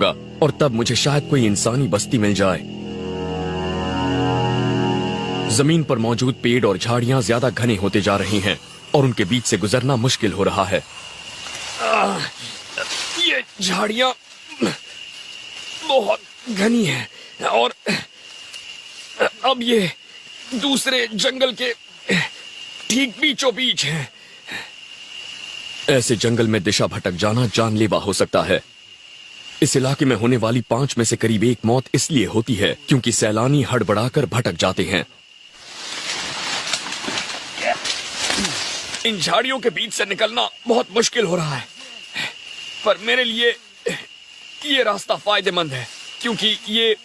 और तब मुझे शायद कोई इंसानी बस्ती मिल जाए। जमीन पर मौजूद पेड़ और झाड़ियां ज्यादा घने होते जा रहे हैं और उनके बीच से गुजरना मुश्किल हो रहा है। ये झाड़ियां बहुत घनी हैं और अब ये दूसरे जंगल के ठीक बीचों बीच हैं। ऐसे जंगल में दिशा भटक जाना जानलेवा हो सकता है। इस इलाके में होने वाली 5 में से करीब 1 मौत इसलिए होती है क्योंकि सैलानी हड़बड़ाकर भटक जाते हैं। इन झाड़ियों के बीच से निकलना बहुत मुश्किल हो रहा है, पर मेरे लिए ये रास्ता फायदेमंद है क्योंकि ये